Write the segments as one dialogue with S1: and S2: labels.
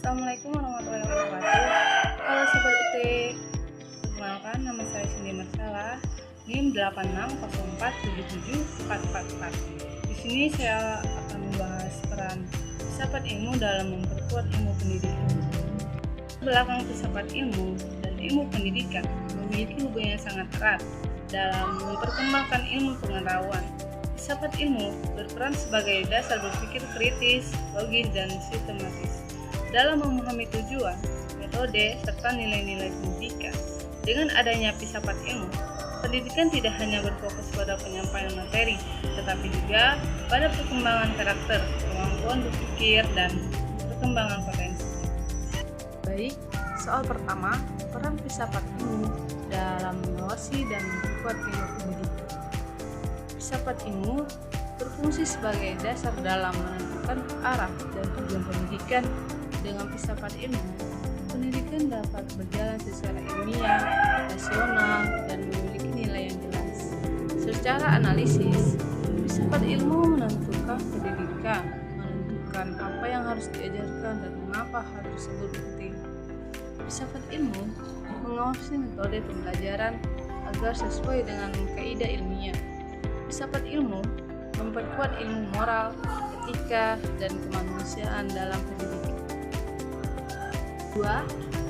S1: Assalamualaikum warahmatullahi wabarakatuh. Halo Sobat UT, perkenalkan nama saya Cindy Marcella, NIM 86047744. Di sini saya akan membahas peran filsafat ilmu dalam memperkuat ilmu pendidikan. Belakang filsafat ilmu dan ilmu pendidikan memiliki hubungan yang sangat erat dalam memperkembangkan ilmu pengetahuan. Filsafat ilmu berperan sebagai dasar berpikir kritis, logis, dan sistematis dalam memahami tujuan, metode, serta nilai-nilai pendidikan. Dengan adanya filsafat ilmu, pendidikan tidak hanya berfokus pada penyampaian materi, tetapi juga pada perkembangan karakter, kemampuan berpikir, dan perkembangan potensi. Baik, soal pertama, peran filsafat ilmu dalam mengawasi dan memperkuat ilmu pendidikan. Filsafat ilmu berfungsi sebagai dasar dalam menentukan arah dan tujuan pendidikan. Dengan filsafat ilmu, pendidikan dapat berjalan secara ilmiah, rasional, dan memiliki nilai yang jelas. Secara analisis, filsafat ilmu menentukan pendidikan, menentukan apa yang harus diajarkan dan mengapa hal tersebut penting. Filsafat ilmu mengawasi metode pembelajaran agar sesuai dengan kaidah ilmiah. Filsafat ilmu memperkuat ilmu moral, etika, dan kemanusiaan dalam pendidikan. 2.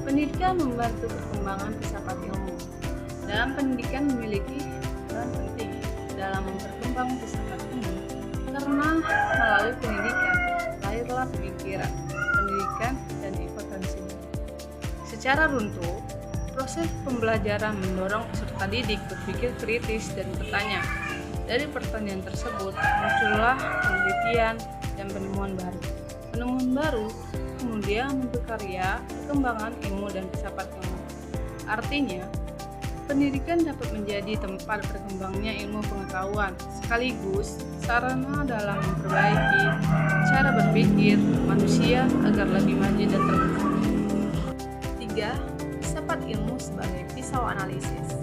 S1: Pendidikan membantu perkembangan filsafat ilmu. Dalam pendidikan memiliki peran penting dalam memperkembang filsafat ilmu karena melalui pendidikan lahirlah pemikiran, pendidikan, dan potensi. Secara runtuh, proses pembelajaran mendorong peserta didik berpikir kritis dan bertanya. Dari pertanyaan tersebut muncullah penelitian dan penemuan baru. Penemuan baru kemudian memperkarya perkembangan ilmu dan filsafat ilmu. Artinya, pendidikan dapat menjadi tempat berkembangnya ilmu pengetahuan, sekaligus sarana dalam memperbaiki cara berpikir manusia agar lebih maju dan terbuka. 3. Filsafat ilmu sebagai pisau analisis.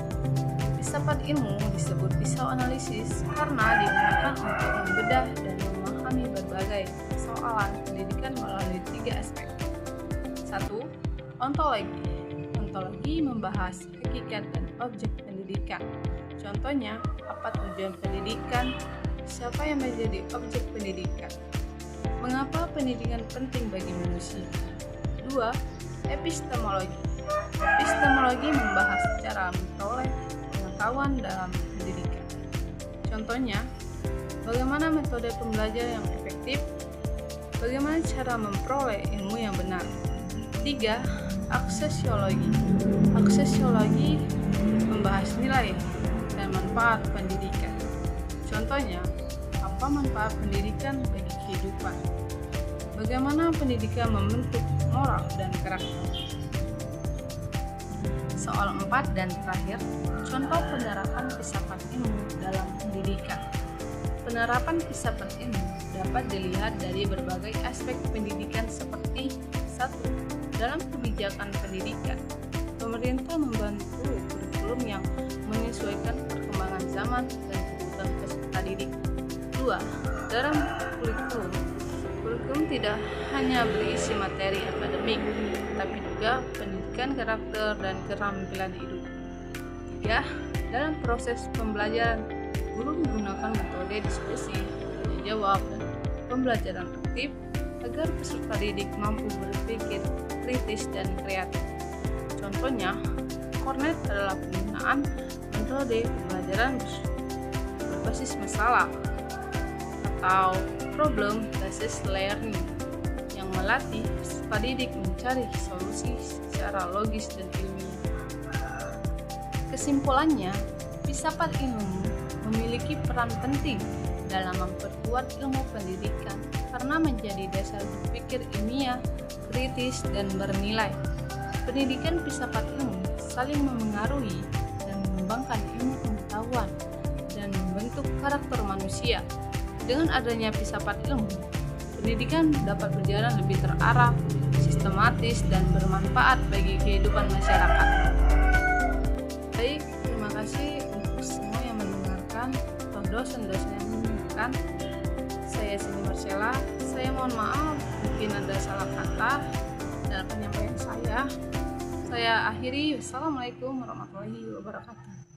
S1: Filsafat ilmu disebut pisau analisis karena digunakan untuk membedah dan memahami berbagai persoalan pendidikan melalui 3 aspek. 1. Ontologi. Ontologi membahas hakikat dan objek pendidikan. Contohnya, apa tujuan pendidikan, siapa yang menjadi objek pendidikan, mengapa pendidikan penting bagi manusia. 2. Epistemologi. Epistemologi membahas cara memperoleh pengetahuan dalam pendidikan. Contohnya, bagaimana metode pembelajaran yang efektif, bagaimana cara memperoleh ilmu yang benar. 3. Aksesiologi. Aksesiologi membahas nilai dan manfaat pendidikan. Contohnya, apa manfaat pendidikan bagi kehidupan? Bagaimana pendidikan membentuk moral dan karakter? Soal 4 dan terakhir, contoh penerapan filsafat ilmu dalam pendidikan. Penerapan filsafat ilmu dapat dilihat dari berbagai aspek pendidikan seperti 1. Dalam kebijakan pendidikan, pemerintah membantu kurikulum yang menyesuaikan perkembangan zaman dan kebutuhan peserta didik. 2. Dalam kurikulum tidak hanya berisi materi akademik, tapi juga pendidikan karakter dan keterampilan hidup. 3. Dalam proses pembelajaran, guru menggunakan metode diskusi, tanya jawab, dan pembelajaran aktif agar peserta didik mampu berpikir kritis dan kreatif. Contohnya, Cornet adalah penggunaan metode pembelajaran berbasis masalah atau problem based learning yang melatih peserta didik mencari solusi secara logis dan ilmiah. Kesimpulannya, filsafat ilmu memiliki peran penting dalam memperkuat ilmu pendidikan karena menjadi dasar berpikir ilmiah, kritis, dan bernilai. Pendidikan filsafat ilmu saling memengaruhi dan mengembangkan ilmu pengetahuan dan membentuk karakter manusia. Dengan adanya filsafat ilmu, pendidikan dapat berjalan lebih terarah, sistematis, dan bermanfaat bagi kehidupan masyarakat. Baik, terima kasih untuk semua yang mendengarkan atau dosen-dosen yang mendengarkan. Saya Cindy Marcella, saya mohon maaf mungkin ada salah kata saya akhiri. Wassalamualaikum warahmatullahi wabarakatuh.